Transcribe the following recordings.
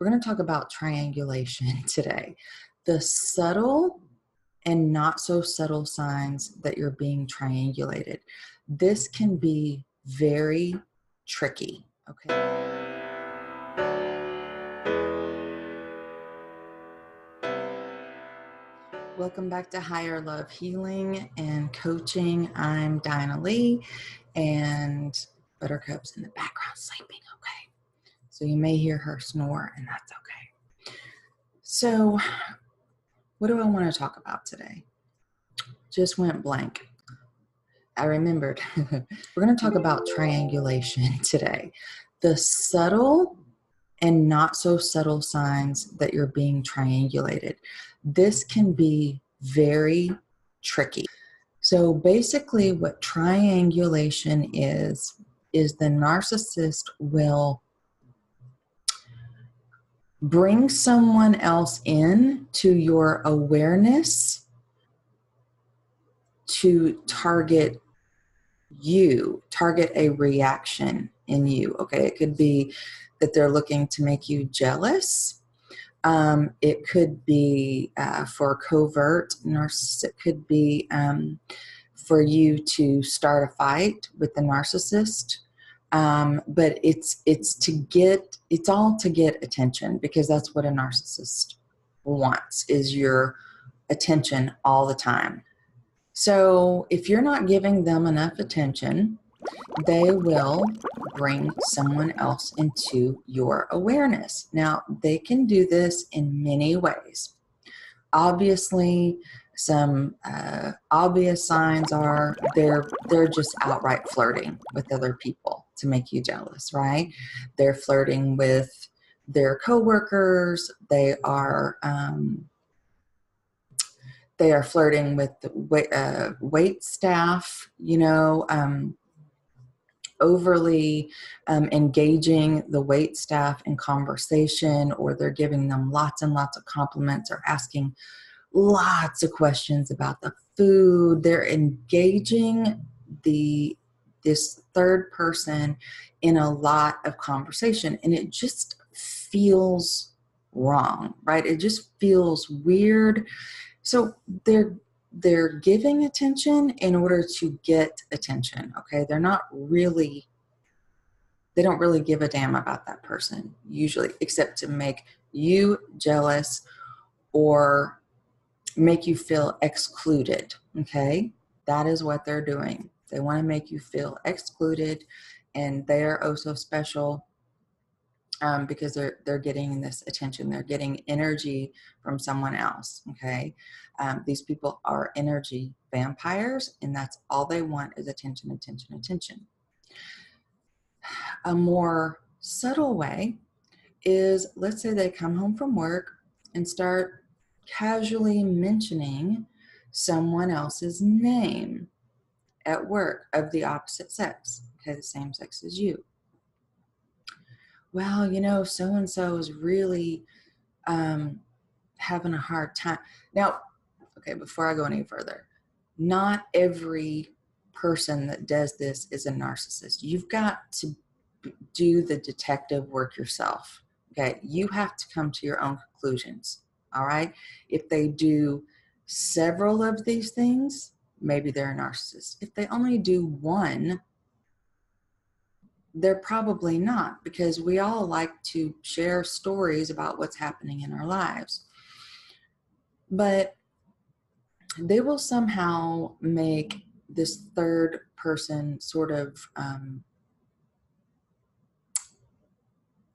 We're going to talk about triangulation today. The subtle and not so subtle signs that you're being triangulated. This can be very tricky, okay? Welcome back to Higher Love Healing and Coaching. I'm Dinah and Buttercup's in the background sleeping, okay? So you may hear her snore, and that's okay. So what do I want to talk about today? Just went blank. I remembered. We're going to talk about triangulation today. The subtle and not so subtle signs that you're being triangulated. This can be very tricky. So basically what triangulation is the narcissist will bring someone else in to your awareness to target a reaction in you. Okay, it could be that they're looking to make you jealous. It could be for covert narcissist. It could be for you to start a fight with the narcissist. But it's all to get attention, because that's what a narcissist wants, is your attention all the time. So if you're not giving them enough attention, they will bring someone else into your awareness. Now, they can do this in many ways. Obviously, some obvious signs are they're just outright flirting with other people to make you jealous, right? They're flirting with their coworkers. They are flirting with the wait staff, overly engaging the wait staff in conversation, or they're giving them lots and lots of compliments, or asking lots of questions about the food. They're engaging this third person in a lot of conversation, and it just feels wrong, right? It just feels weird. So they're giving attention in order to get attention, okay? They don't really give a damn about that person, usually, except to make you jealous or make you feel excluded, okay? That is what they're doing. They want to make you feel excluded, and they're oh so special because they're getting this attention. They're getting energy from someone else, okay? These people are energy vampires, and that's all they want is attention, attention, attention. A more subtle way is, let's say they come home from work and start casually mentioning someone else's name at work of the opposite sex, okay, the same sex as you. Well, so-and-so is really having a hard time. Now, okay, before I go any further, not every person that does this is a narcissist. You've got to do the detective work yourself, okay? You have to come to your own conclusions, all right? If they do several of these things, maybe they're a narcissist. If they only do one, they're probably not, because we all like to share stories about what's happening in our lives. But they will somehow make this third person sort of,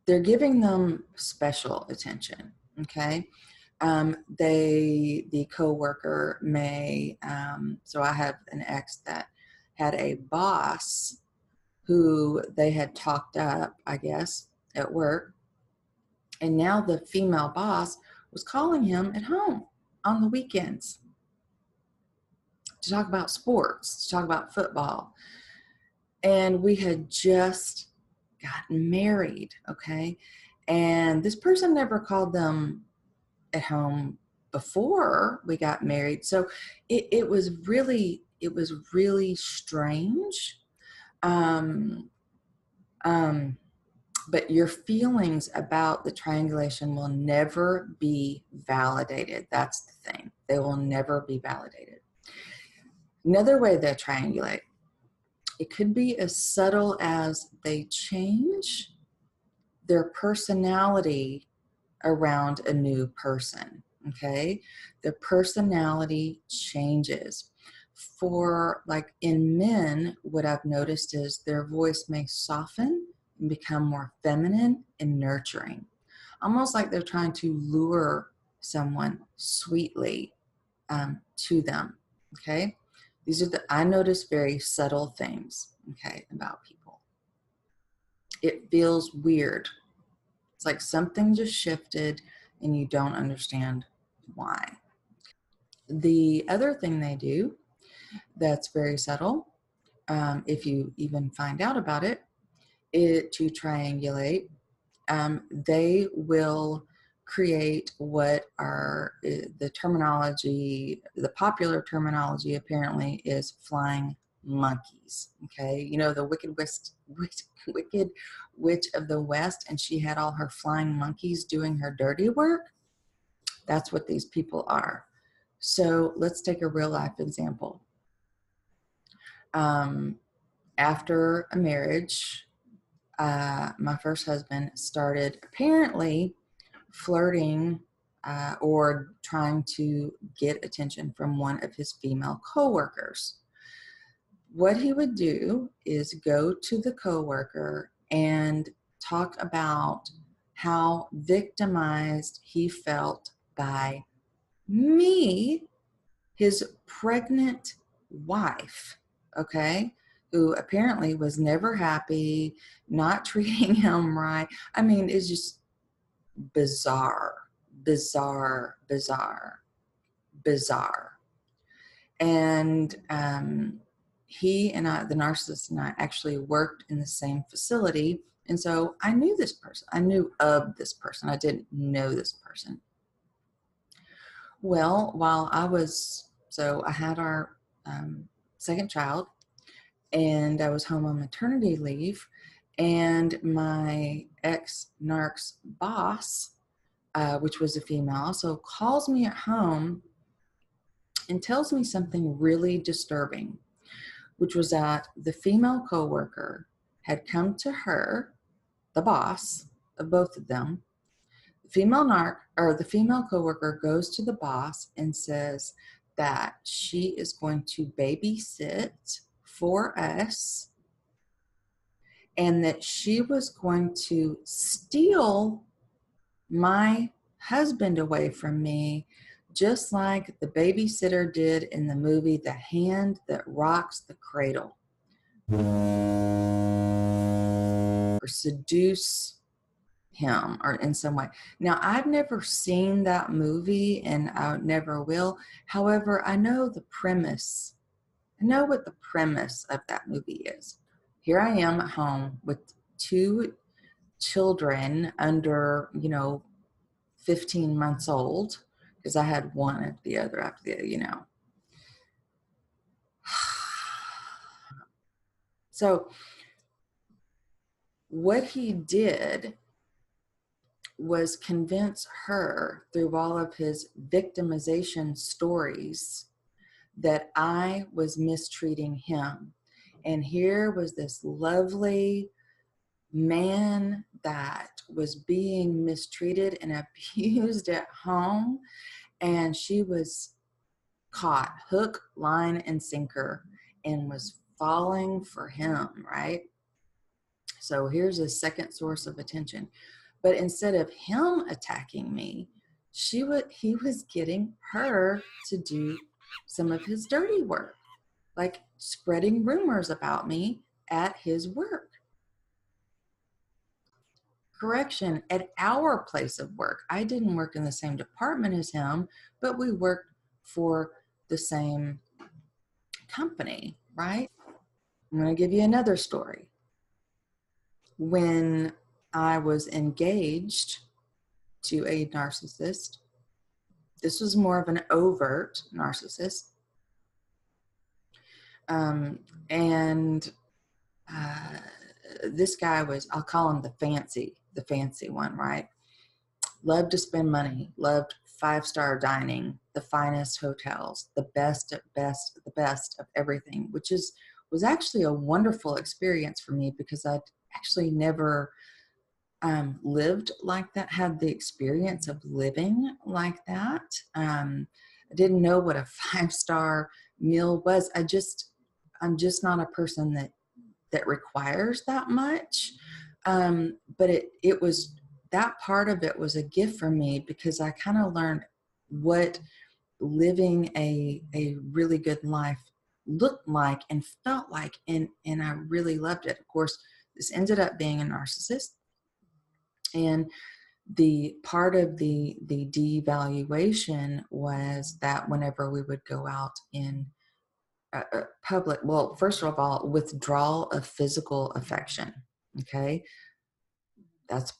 they're giving them special attention, okay? The coworker may, so I have an ex that had a boss who they had talked up, I guess, at work. And now the female boss was calling him at home on the weekends to talk about sports, to talk about football. And we had just gotten married, okay? And this person never called them at home before we got married. So it was really strange. But your feelings about the triangulation will never be validated. That's the thing. They will never be validated. Another way they triangulate, it could be as subtle as they change their personality around a new person, okay? Their personality changes. For like in men, what I've noticed is their voice may soften and become more feminine and nurturing, almost like they're trying to lure someone sweetly to them, okay? These are I notice very subtle things, okay, about people. It feels weird. It's like something just shifted and you don't understand why. The other thing they do that's very subtle, if you even find out about it, to triangulate, they will create what are the terminology, the popular terminology apparently is flying monkeys. Okay, you know the wicked witch of the West, and she had all her flying monkeys doing her dirty work. That's what these people are. So let's take a real life example. After a marriage, my first husband started apparently flirting or trying to get attention from one of his female coworkers. What he would do is go to the coworker and talk about how victimized he felt by me, his pregnant wife, okay, who apparently was never happy, not treating him right. I mean, it's just bizarre, bizarre, bizarre, bizarre. And he and I, the narcissist and I, actually worked in the same facility. And so I knew this person. I knew of this person. I didn't know this person. Well, so I had our second child, and I was home on maternity leave, and my ex-narc's boss, which was a female, so calls me at home and tells me something really disturbing, which was that the female coworker had come to her, the boss of both of them. The female coworker goes to the boss and says that she is going to babysit for us and that she was going to steal my husband away from me, just like the babysitter did in the movie The Hand That Rocks the Cradle, or seduce him or in some way. Now, I've never seen that movie and I never will. However, I know the premise. I know what the premise of that movie is. Here I am at home with two children under, 15 months old, because I had one at the other after the. So what he did was convince her through all of his victimization stories that I was mistreating him. And here was this lovely man that was being mistreated and abused at home, and she was caught hook, line, and sinker and was falling for him, right? So here's a second source of attention. But instead of him attacking me, he was getting her to do some of his dirty work, like spreading rumors about me at his work. Correction, at our place of work. I didn't work in the same department as him, but we worked for the same company, right? I'm going to give you another story. When I was engaged to a narcissist, this was more of an overt narcissist. And this guy was, I'll call him the fancy one, right? Loved to spend money, loved 5-star dining, the finest hotels, the best of everything, which was actually a wonderful experience for me because I'd actually never lived like that, had the experience of living like that. I didn't know what a 5-star meal was. I'm just not a person that requires that much. But it was, that part of it was a gift for me because I kind of learned what living a really good life looked like and felt like, and I really loved it. Of course, this ended up being a narcissist, and the part of the devaluation was that whenever we would go out in public, well, first of all, withdrawal of physical affection. Okay, that's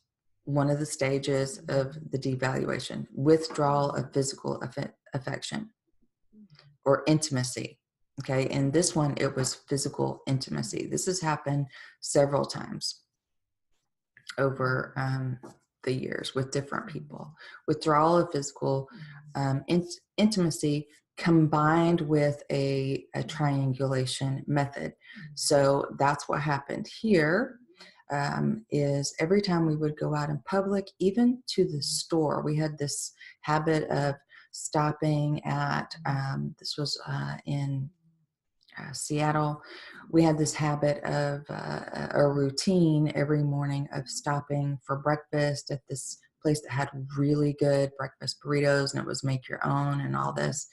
one of the stages of the devaluation, withdrawal of physical affection or intimacy. Okay, and this one, it was physical intimacy. This has happened several times over the years with different people. Withdrawal of physical intimacy combined with a triangulation method. So that's what happened here. Is every time we would go out in public, even to the store, we had this habit of stopping at, this was in Seattle. We had this habit of a routine every morning of stopping for breakfast at this place that had really good breakfast burritos, and it was make your own and all this.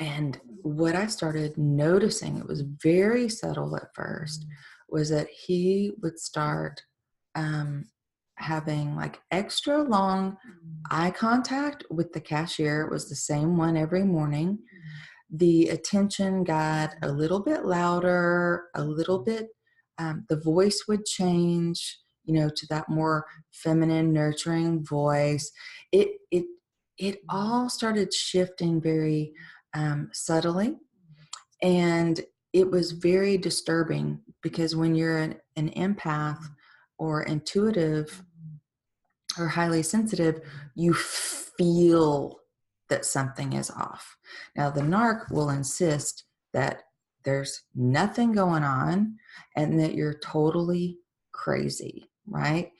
And what I started noticing, it was very subtle at first, was that he would start having like extra long eye contact with the cashier. It was the same one every morning. The attention got a little bit louder, a little bit, the voice would change, to that more feminine, nurturing voice. It all started shifting very subtly, and it was very disturbing because when you're an empath or intuitive or highly sensitive, you feel that something is off. Now, the narc will insist that there's nothing going on and that you're totally crazy, right?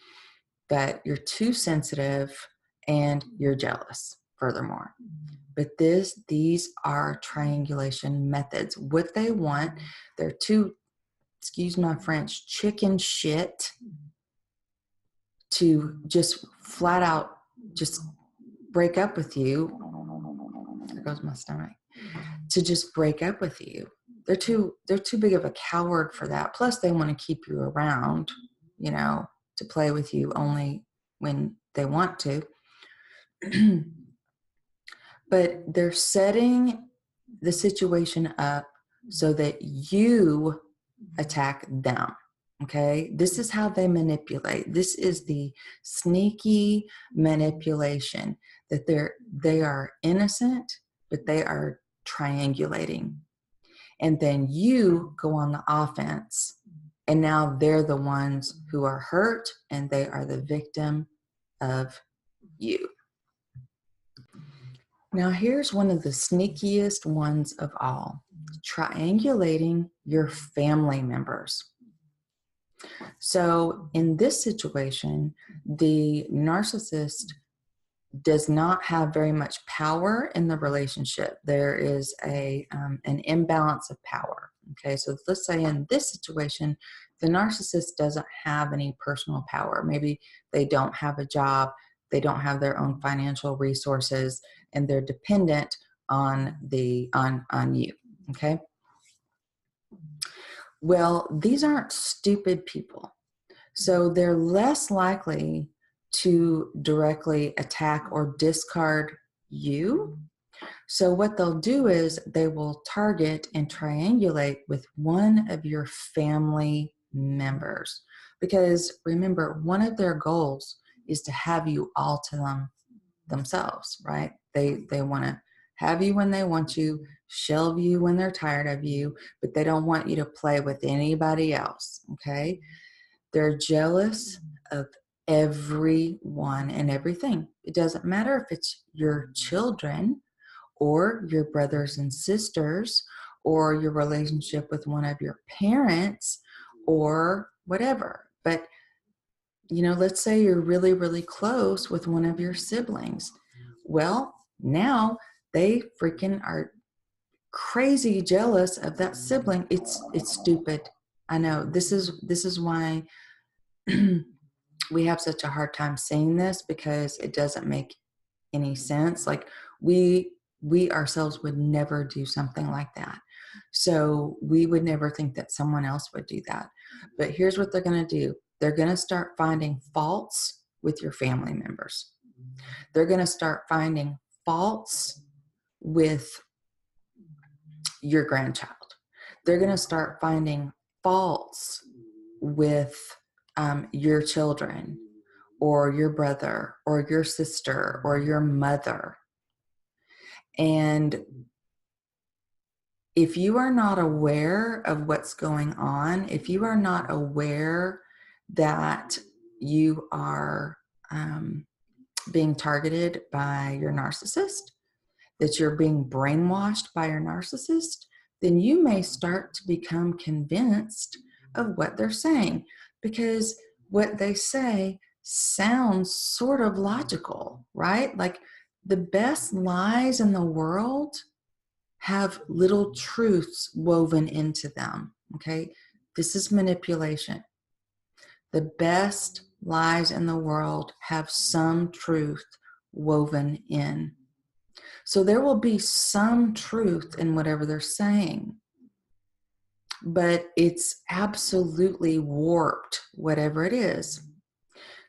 That you're too sensitive and you're jealous, furthermore. But these are triangulation methods. What they want, they're too, excuse my French, chicken shit to just flat out just break up with you. There goes my stomach. To just break up with you. They're too big of a coward for that. Plus they want to keep you around, to play with you only when they want to. But they're setting the situation up so that you attack them. Okay, this is how they manipulate. This is the sneaky manipulation, that they are innocent, but they are triangulating. And then you go on the offense, and now they're the ones who are hurt, and they are the victim of you. Now here's one of the sneakiest ones of all: triangulating your family members. So in this situation, the narcissist does not have very much power in the relationship. There is an imbalance of power. Okay, so let's say in this situation, the narcissist doesn't have any personal power. Maybe they don't have a job, they don't have their own financial resources, and they're dependent on you. Okay. Well, these aren't stupid people. So they're less likely to directly attack or discard you. So what they'll do is they will target and triangulate with one of your family members. Because remember, one of their goals is to have you all to themselves, right? They want to have you when they want you, shelve you when they're tired of you, but they don't want you to play with anybody else, okay? They're jealous of everyone and everything. It doesn't matter if it's your children or your brothers and sisters or your relationship with one of your parents or whatever. But, you know, let's say you're really, really close with one of your siblings. Well, now they freaking are crazy jealous of that sibling. It's stupid. I know this is why we have such a hard time saying this, because it doesn't make any sense. Like we ourselves would never do something like that. So we would never think that someone else would do that. But here's what they're going to do. They're going to start finding faults with your family members. They're going to start finding faults with your grandchild. They're going to start finding faults with your children or your brother or your sister or your mother. And if you are not aware of what's going on, if you are not aware that you are being targeted by your narcissist, that you're being brainwashed by your narcissist, then you may start to become convinced of what they're saying, because what they say sounds sort of logical, right? Like the best lies in the world have little truths woven into them, okay? This is manipulation. The best lies in the world have some truth woven in. So there will be some truth in whatever they're saying, but it's absolutely warped, whatever it is.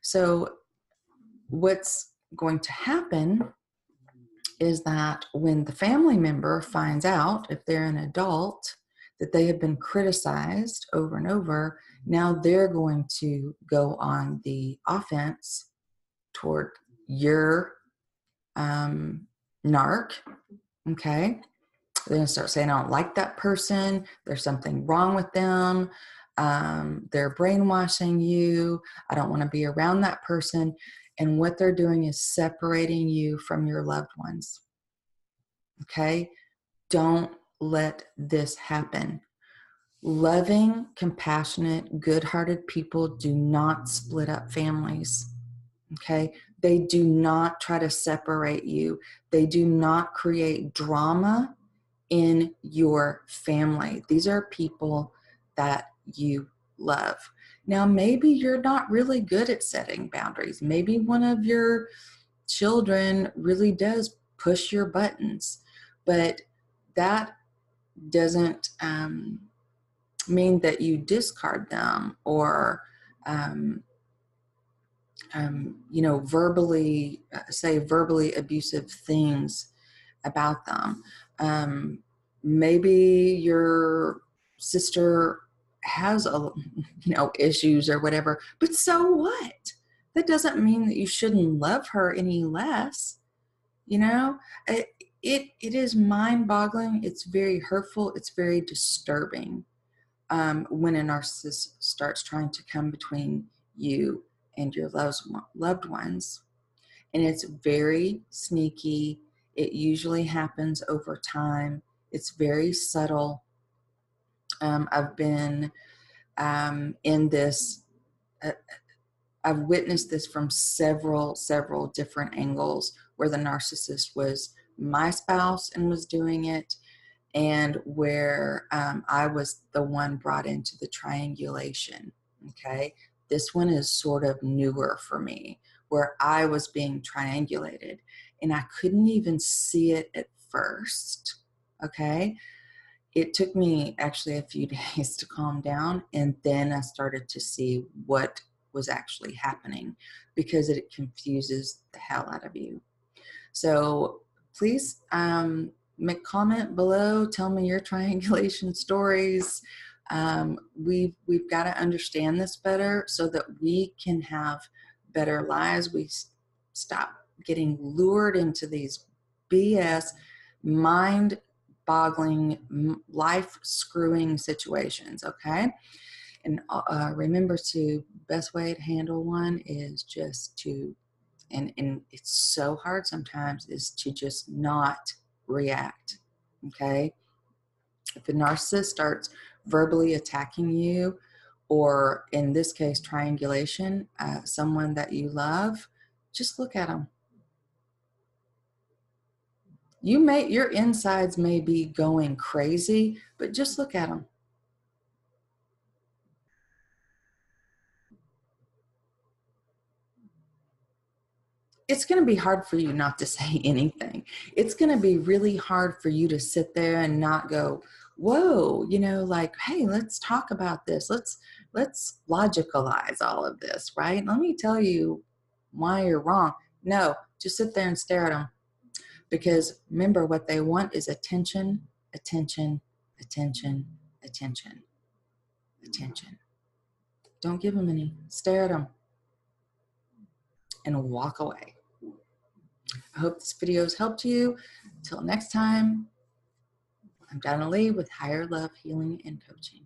So what's going to happen is that when the family member finds out, if they're an adult, that they have been criticized over and over, now they're going to go on the offense toward your narc, okay? They're going to start saying, I don't like that person. There's something wrong with them. They're brainwashing you. I don't want to be around that person. And what they're doing is separating you from your loved ones. Okay? Don't let this happen. Loving, compassionate, good-hearted people do not split up families. Okay? They do not try to separate you. They do not create drama in your family. These are people that you love. Now, maybe you're not really good at setting boundaries. Maybe one of your children really does push your buttons, but that doesn't mean that you discard them or verbally say verbally abusive things about them. Maybe your sister has issues or whatever, but so what? That doesn't mean that you shouldn't love her any less. It is mind-boggling. It's very hurtful. It's very disturbing when a narcissist starts trying to come between you and your loved ones. And it's very sneaky. It usually happens over time. It's very subtle. I've been in this, I've witnessed this from several different angles, where the narcissist was my spouse and was doing it, and where I was the one brought into the triangulation, okay? This one is sort of newer for me, where I was being triangulated, and I couldn't even see it at first, okay? It took me actually a few days to calm down, and then I started to see what was actually happening, because it confuses the hell out of you. So please make comment below. Tell me your triangulation stories. We've got to understand this better so that we can have better lives. We stop getting lured into these BS, mind mind-boggling, life-screwing situations, okay? And remember to, best way to handle one is just to, and it's so hard sometimes, is to just not react, okay? If a narcissist starts verbally attacking you, or in this case, triangulation, someone that you love, just look at them. Your insides may be going crazy, but just look at them. It's going to be hard for you not to say anything. It's going to be really hard for you to sit there and not go, whoa, you know, like, hey, let's talk about this. Let's logicalize all of this, right? Let me tell you why you're wrong. No, just sit there and stare at them. Because remember, what they want is attention, attention, attention, attention, attention. Don't give them any. Stare at them and walk away. I hope this video has helped you. Until next time, I'm Dinah with Higher Love Healing and Coaching.